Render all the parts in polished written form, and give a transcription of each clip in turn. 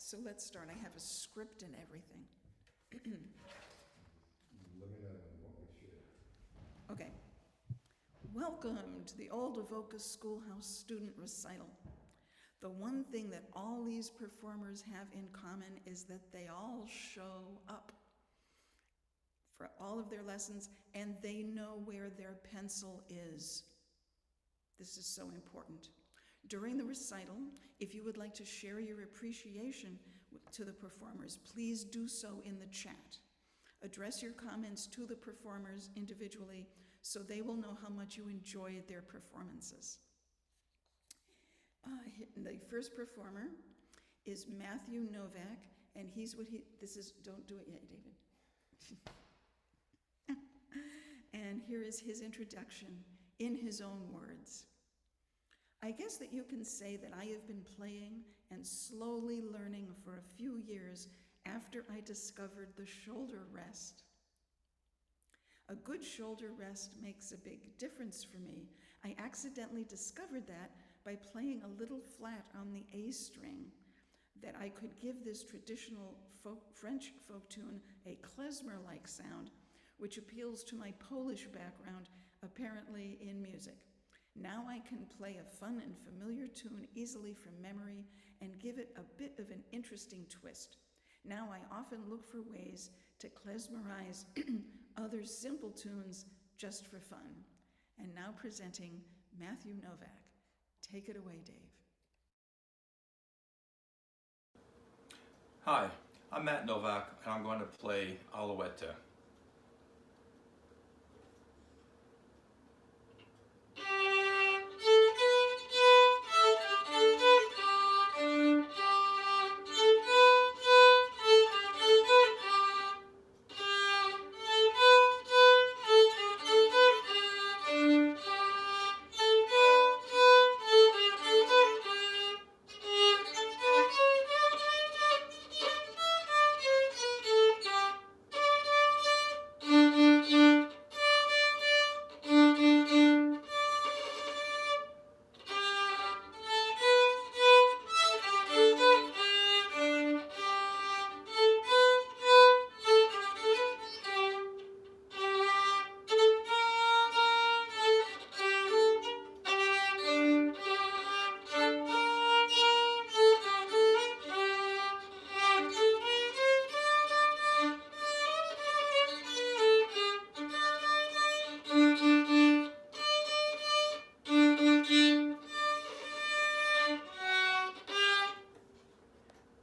So let's start. I have a script and everything. Let me know what we share. Okay. Welcome to the old Avoca Schoolhouse student recital. The one thing that all these performers have in common is that they all show up for all of their lessons, and they know where their pencil is. This is so important. During the recital, if you would like to share your appreciation to the performers, please do so in the chat. Address your comments to the performers individually so they will know how much you enjoyed their performances. The first performer is Matthew Novak, and don't do it yet, David. And here is his introduction in his own words. I guess that you can say that I have been playing and slowly learning for a few years after I discovered the shoulder rest. A good shoulder rest makes a big difference for me. I accidentally discovered that by playing a little flat on the A string, that I could give this traditional French folk tune a klezmer-like sound, which appeals to my Polish background, apparently in music. Now I can play a fun and familiar tune easily from memory and give it a bit of an interesting twist. Now I often look for ways to klezmerize other simple tunes just for fun. And now presenting Matthew Novak. Take it away, Dave. Hi, I'm Matt Novak, and I'm going to play Avoca.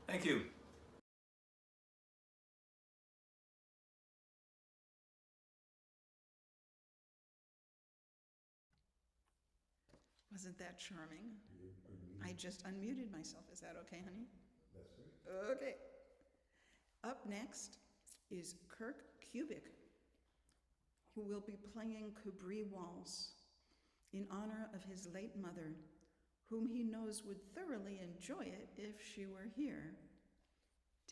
Thank you. Wasn't that charming? You I just unmuted myself. Is that okay, honey? That's right. Okay. Up next is Kirk Kubik, who will be playing Cabri Waltz in honor of his late mother, whom he knows would thoroughly enjoy it if she were here.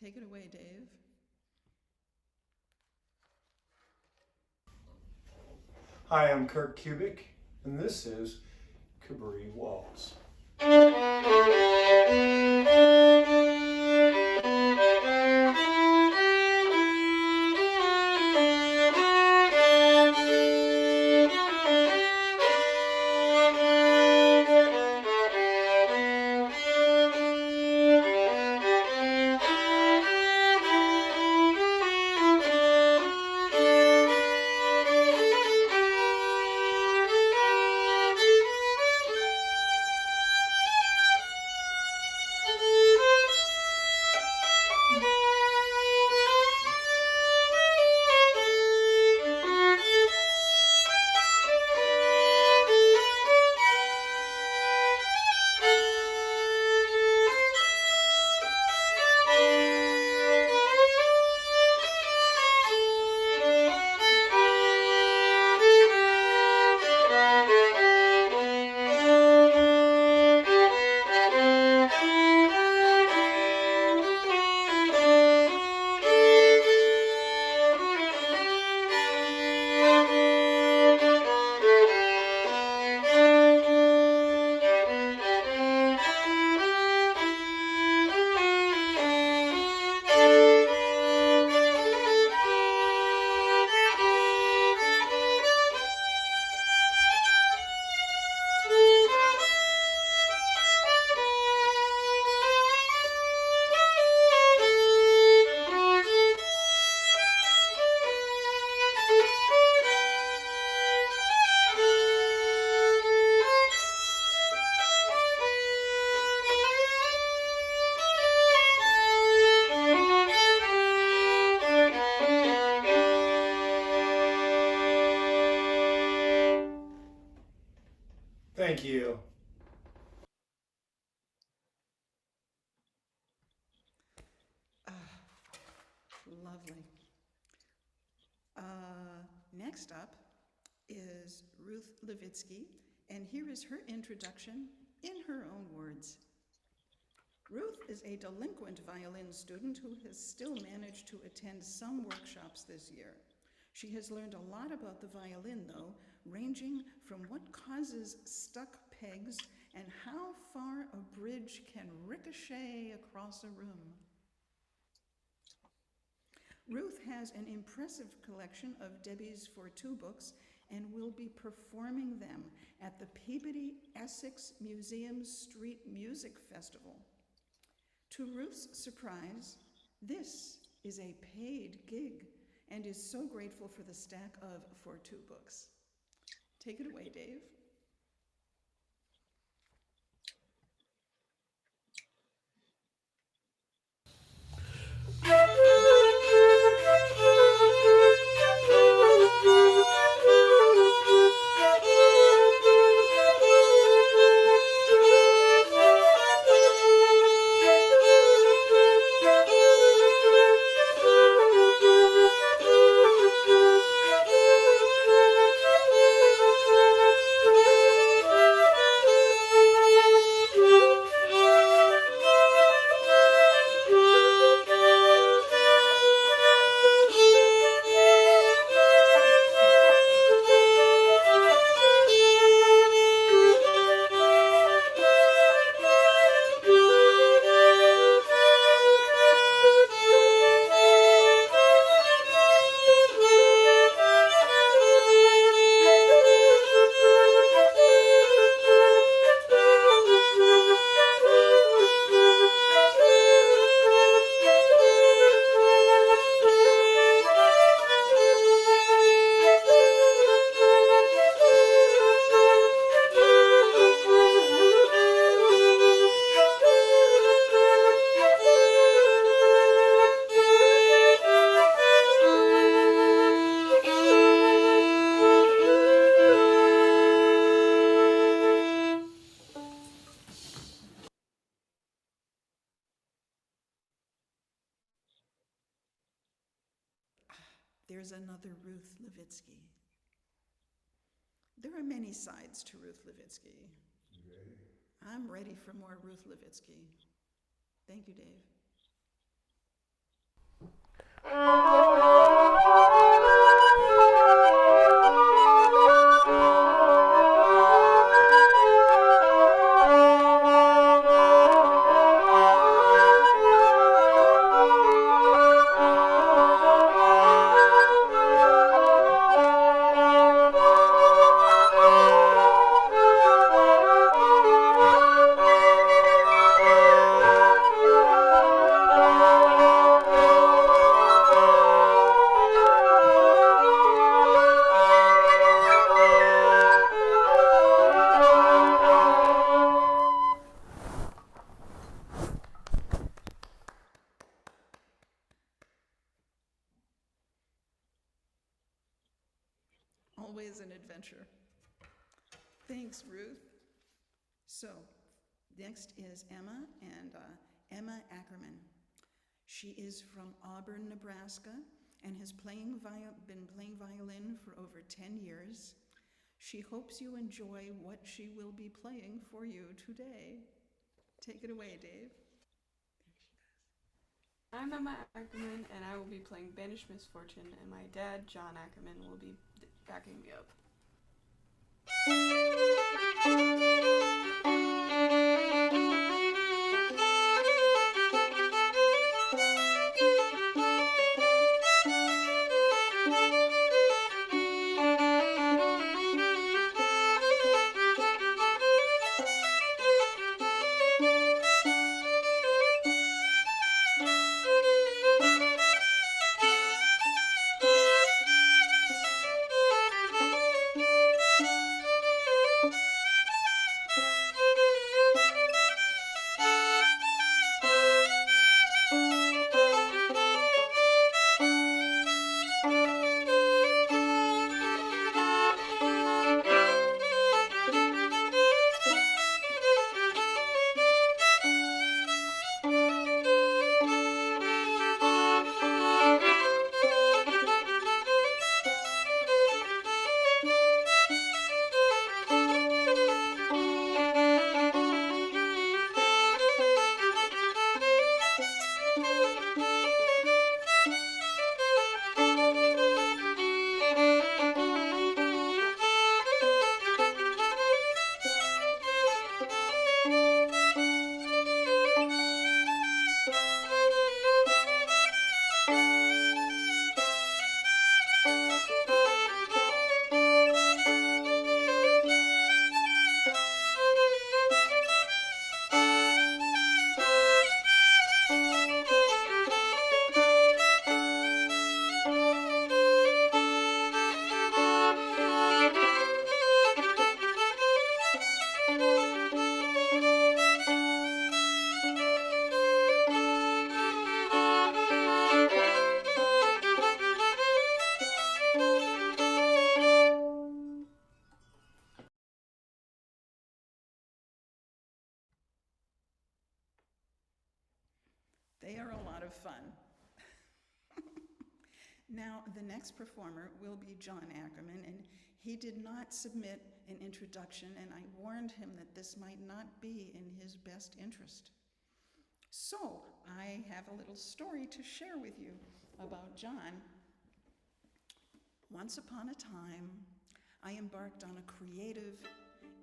Take it away, Dave. Hi, I'm Kirk Kubik, and this is Cabri Waltz. Thank you. Lovely. Next up is Ruth Levitsky, and here is her introduction in her own words. Ruth is a delinquent violin student who has still managed to attend some workshops this year. She has learned a lot about the violin, though, ranging from what causes stuck pegs and how far a bridge can ricochet across a room. Ruth has an impressive collection of Debby's for two books and will be performing them at the Peabody Essex Museum Street Music Festival. To Ruth's surprise, this is a paid gig and is so grateful for the stack of for two books. Take it away, Dave. There's another Ruth Levitsky. There are many sides to Ruth Levitsky. You ready? I'm ready for more Ruth Levitsky. Thank you, Dave. Always an adventure. Thanks, Ruth. So, next is Emma, and Emma Ackerman. She is from Auburn, Nebraska, and has been playing violin for over 10 years. She hopes you enjoy what she will be playing for you today. Take it away, Dave. I'm Emma Ackerman, and I will be playing Banished Misfortune, and my dad, John Ackerman, will be backing me up. They are a lot of fun. Now, the next performer will be John Ackerman, and he did not submit an introduction, and I warned him that this might not be in his best interest. So, I have a little story to share with you about John. Once upon a time, I embarked on a creative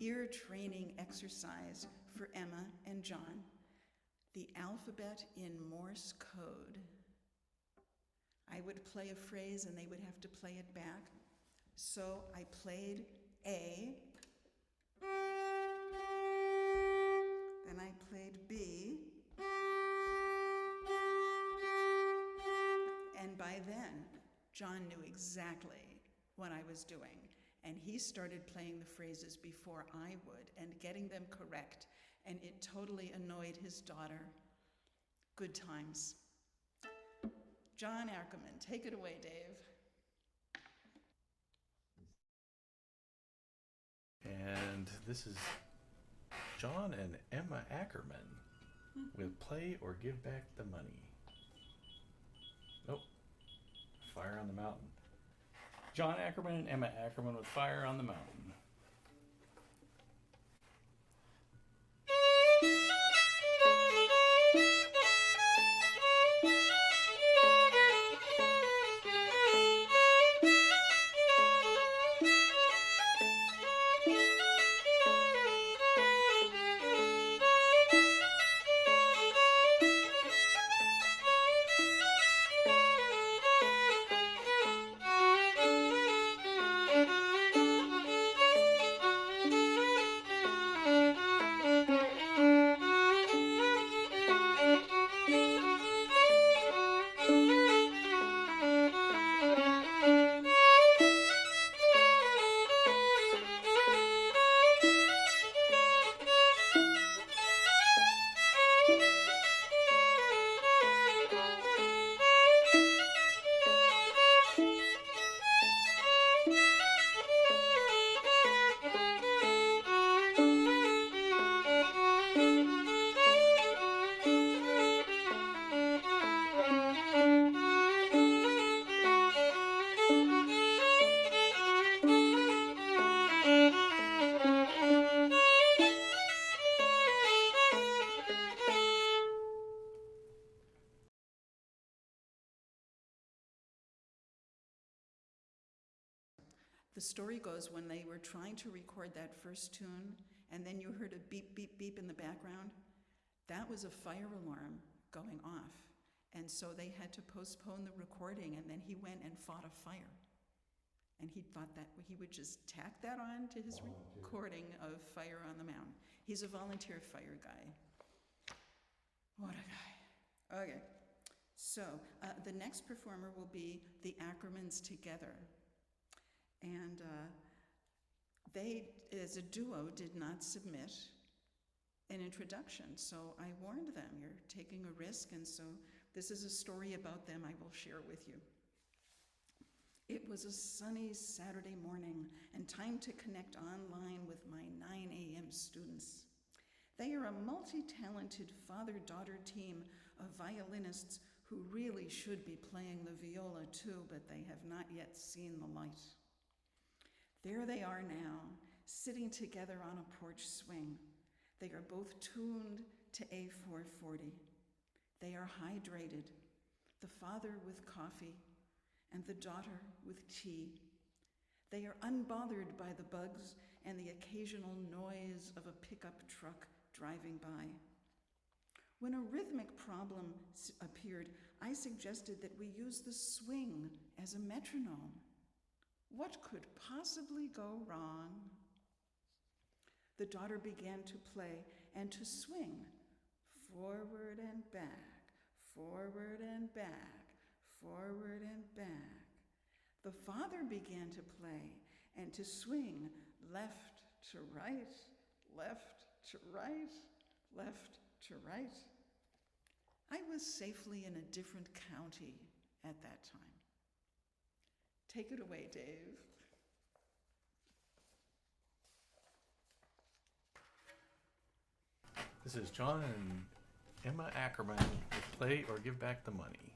ear training exercise for Emma and John, the alphabet in Morse code. I would play a phrase and they would have to play it back. So I played A, then I played B, and by then, John knew exactly what I was doing, and he started playing the phrases before I would and getting them correct, and it totally annoyed his daughter. Good times. John Ackerman, take it away, Dave. And this is John and Emma Ackerman with Play or Give Back the Money. Nope. Fire on the Mountain. John Ackerman and Emma Ackerman with Fire on the Mountain. The story goes when they were trying to record that first tune, and then you heard a beep, beep, beep in the background. That was a fire alarm going off. And so they had to postpone the recording, and then he went and fought a fire. And he thought that he would just tack that on to his recording of Fire on the Mountain. He's a volunteer fire guy. What a guy. Okay. So the next performer will be the Ackermans Together. And they, as a duo, did not submit an introduction. So I warned them, you're taking a risk, and so this is a story about them I will share with you. It was a sunny Saturday morning and time to connect online with my 9 a.m. students. They are a multi-talented father-daughter team of violinists who really should be playing the viola too, but they have not yet seen the light. There they are now, sitting together on a porch swing. They are both tuned to A440. They are hydrated, the father with coffee and the daughter with tea. They are unbothered by the bugs and the occasional noise of a pickup truck driving by. When a rhythmic problem appeared, I suggested that we use the swing as a metronome. What could possibly go wrong? The daughter began to play and to swing, forward and back, forward and back, forward and back. The father began to play and to swing left to right, left to right, left to right. I was safely in a different county at that time. Take it away, Dave. This is John and Emma Ackerman with play, or give back the money.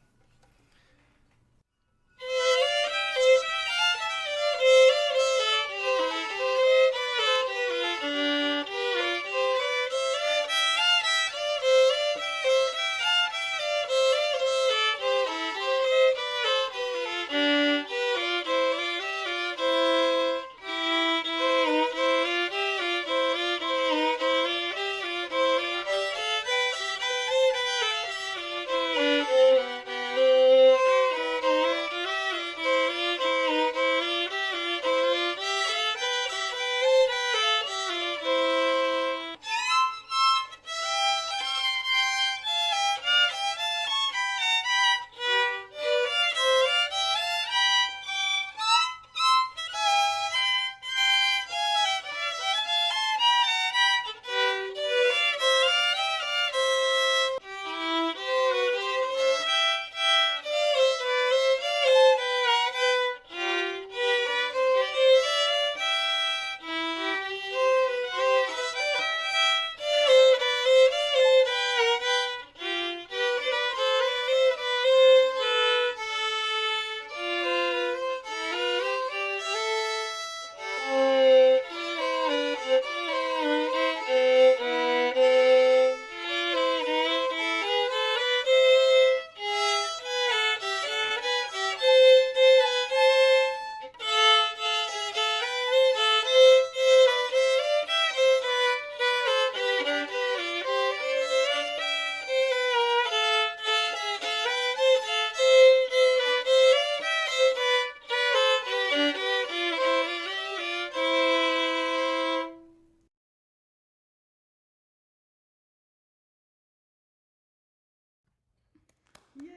Yay!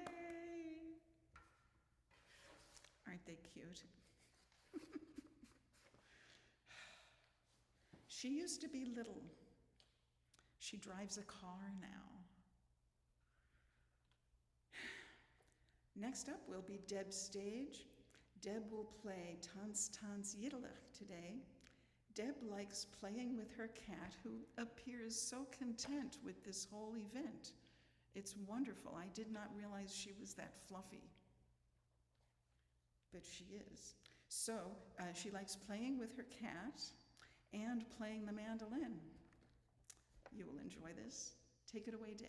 Aren't they cute? She used to be little. She drives a car now. Next up will be Deb's stage. Deb will play Tanz Tanz Yiddlich today. Deb likes playing with her cat, who appears so content with this whole event. It's wonderful. I did not realize she was that fluffy. But she is. So she likes playing with her cat and playing the mandolin. You will enjoy this. Take it away, Dave.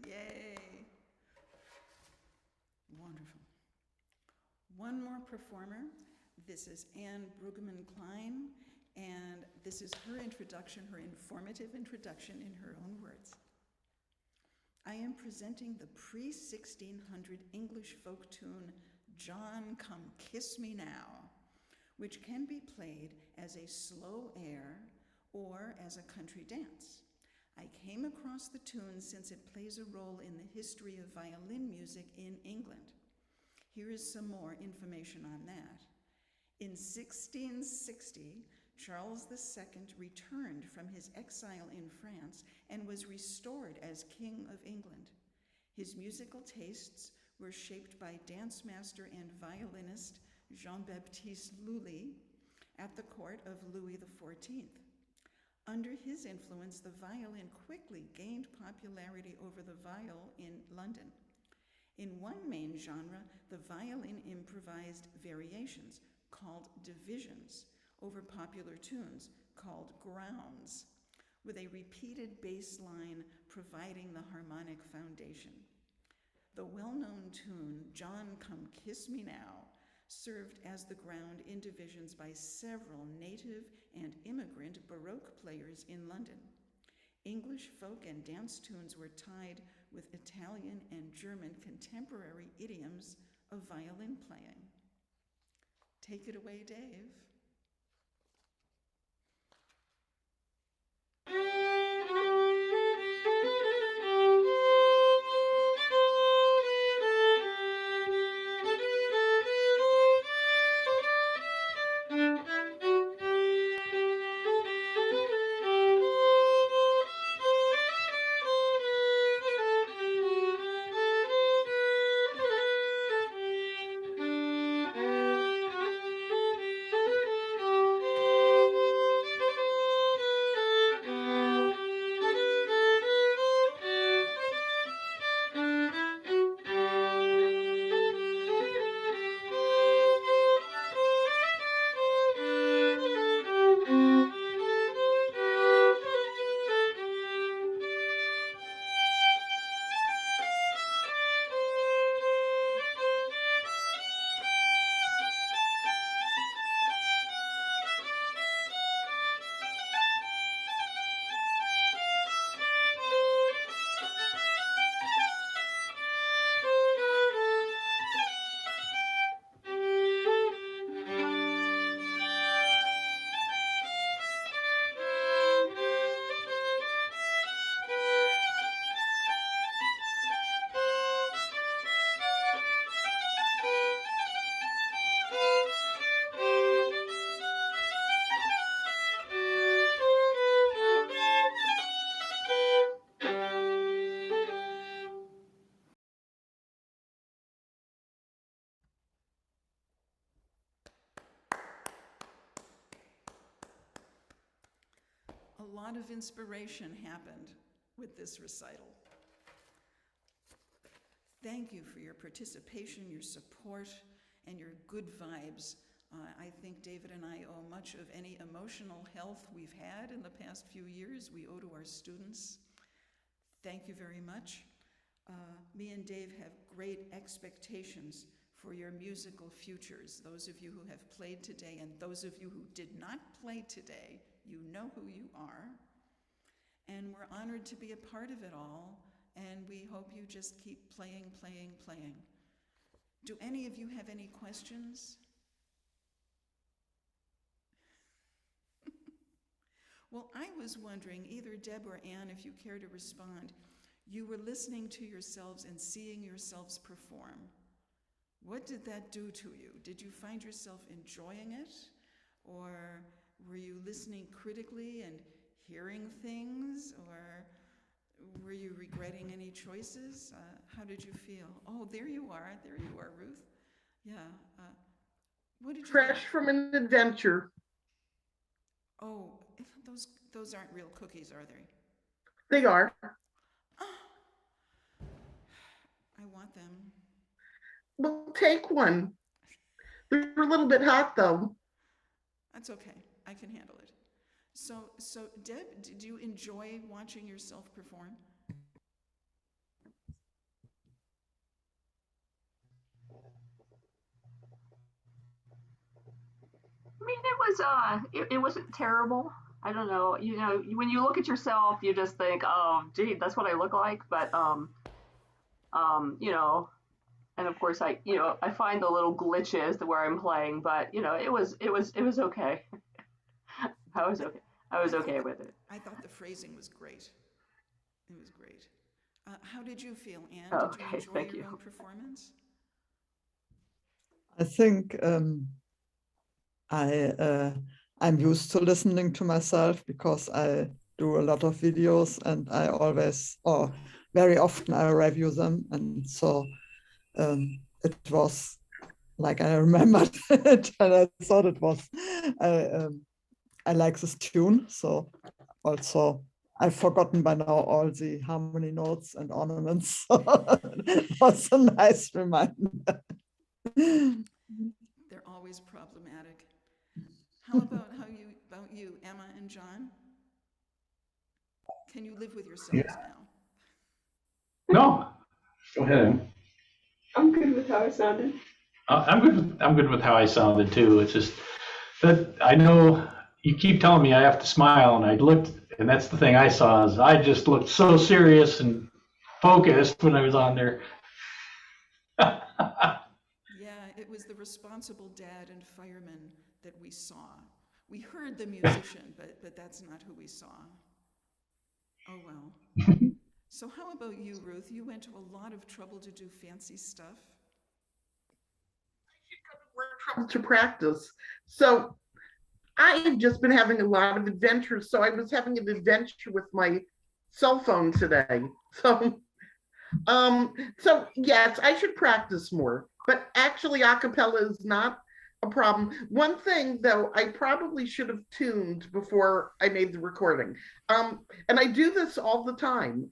Yay! Wonderful. One more performer. This is Anne Brueggemann Klein, This is her introduction, her informative introduction in her own words. I am presenting the pre-1600 English folk tune, John Come Kiss Me Now, which can be played as a slow air or as a country dance. I came across the tune since it plays a role in the history of violin music in England. Here is some more information on that. In 1660, Charles II returned from his exile in France and was restored as King of England. His musical tastes were shaped by dance master and violinist Jean-Baptiste Lully at the court of Louis XIV. Under his influence, the violin quickly gained popularity over the viol in London. In one main genre, the violin improvised variations called divisions over popular tunes called grounds, with a repeated bass line providing the harmonic foundation. The well-known tune, John Come Kiss Me Now, served as the ground in divisions by several native and immigrant Baroque players in London. English folk and dance tunes were tied with Italian and German contemporary idioms of violin playing. Take it away, Dave. A lot of inspiration happened with this recital. Thank you for your participation, your support, and your good vibes. I think David and I owe much of any emotional health we've had in the past few years. We owe to our students. Thank you very much. Me and Dave have great expectations for your musical futures. Those of you who have played today and those of you who did not play today, you know who you are. And we're honored to be a part of it all, and we hope you just keep playing, playing, playing. Do any of you have any questions? Well, I was wondering, either Deb or Ann, if you care to respond, you were listening to yourselves and seeing yourselves perform. What did that do to you? Did you find yourself enjoying it? Or were you listening critically and hearing things? Or were you regretting any choices? How did you feel? Oh, there you are, Ruth. Yeah. What did you Fresh think? from an adventure. Oh, those aren't real cookies, are they? They are. I want them. Well, take one. They're a little bit hot, though. That's okay. I can handle it. So Deb, did you enjoy watching yourself perform? I mean, it wasn't terrible. I don't know. When you look at yourself, you just think, oh, gee, that's what I look like. But you know, and of course, I find the little glitches where I'm playing, but it was okay. I was okay. I was okay with it. I thought the phrasing was great. It was great. How did you feel, Anne? Did you Okay, enjoy thank your you. own performance? I think I'm used to listening to myself because I do a lot of videos and I always, or very often, I review them, and so it was like I remembered it, and I thought it was I like this tune. So also I've forgotten by now all the harmony notes and ornaments. So it was a nice reminder. They're always problematic. How about you, Emma and John? Can you live with yourselves now? No, go ahead. I'm good with how I sounded. I'm good with how I sounded too. It's just that I know you keep telling me I have to smile, and I looked, and that's the thing I saw is I just looked so serious and focused when I was on there. Yeah, it was the responsible dad and fireman that we saw. We heard the musician, but that's not who we saw. Oh well. So how about you, Ruth? You went to a lot of trouble to do fancy stuff. To practice. So I've just been having a lot of adventures. So I was having an adventure with my cell phone today. So yes, I should practice more. But actually, a cappella is not a problem. One thing though, I probably should have tuned before I made the recording. And I do this all the time.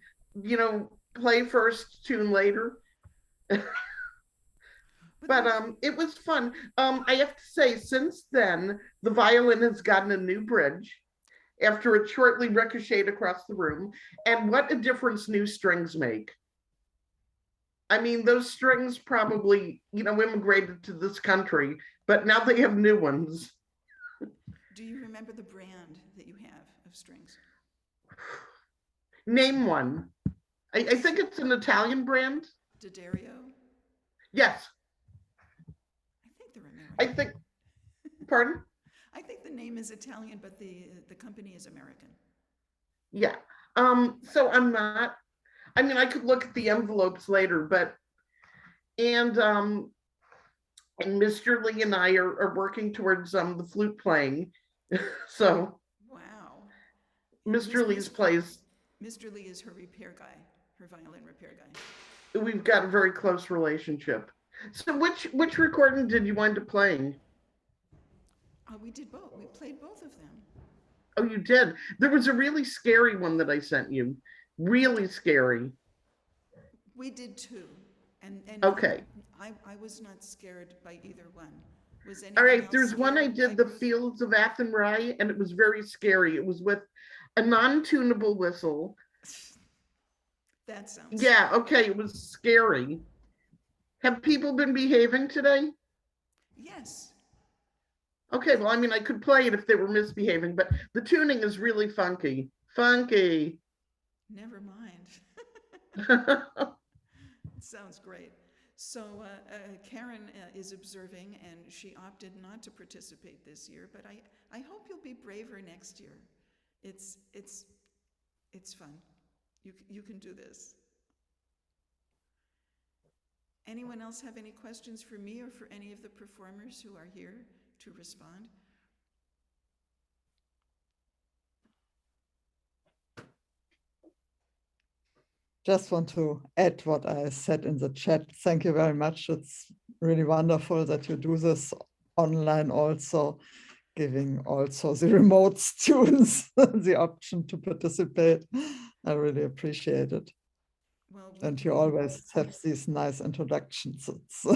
Play first, tune later. But it was fun. I have to say, since then, the violin has gotten a new bridge after it shortly ricocheted across the room. And what a difference new strings make. I mean, those strings probably, immigrated to this country, but now they have new ones. Do you remember the brand that you have of strings? Name one. I think it's an Italian brand. D'Addario? Yes. I think they're American. I think, pardon? I think the name is Italian, but the company is American. Yeah. So I'm not, I could look at the envelopes later, and Mr. Lee and I are working towards the flute playing. So Wow. Mr. Lee's plays. Mr. Lee is her repair guy, her violin repair guy. We've got a very close relationship. So which recording did you wind up playing? We did both. We played both of them. Oh, you did? There was a really scary one that I sent you. Really scary. We did too. And okay. I was not scared by either one. Was anyone All right, else there's one I did, The Fields of Athenry, and it was very scary. It was with a non-tunable whistle. That sounds Yeah, okay, it was scary. Have people been behaving today? Yes. Okay, well, I could play it if they were misbehaving, but the tuning is really funky. Funky. Never mind. It sounds great. So Karen is observing, and she opted not to participate this year, but I hope you'll be braver next year. It's fun. You can do this. Anyone else have any questions for me or for any of the performers who are here to respond? Just want to add what I said in the chat. Thank you very much. It's really wonderful that you do this online also, giving also the remote students the option to participate. I really appreciate it. Well, and you always have these nice introductions. They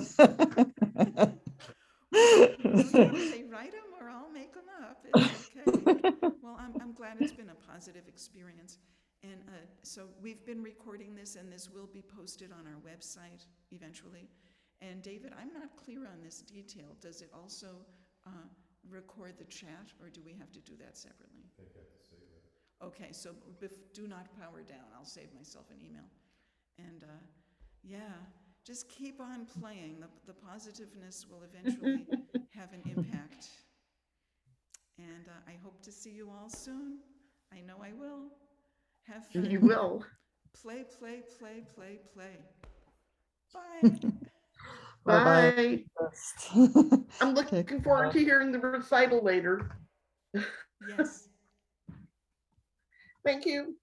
write them or I'll make them up. It's okay. Well, I'm glad it's been a positive experience. And so we've been recording this, and this will be posted on our website eventually. And David, I'm not clear on this detail. Does it also record the chat, or do we have to do that separately? I think I have to say that. Okay, so do not power down. I'll save myself an email. And yeah, just keep on playing. The positiveness will eventually have an impact. And I hope to see you all soon. I know I will. Have fun. You will. Play, play, play, play, play. Bye. Bye. Bye. I'm Take looking forward to hearing the recital later. Yes. Thank you.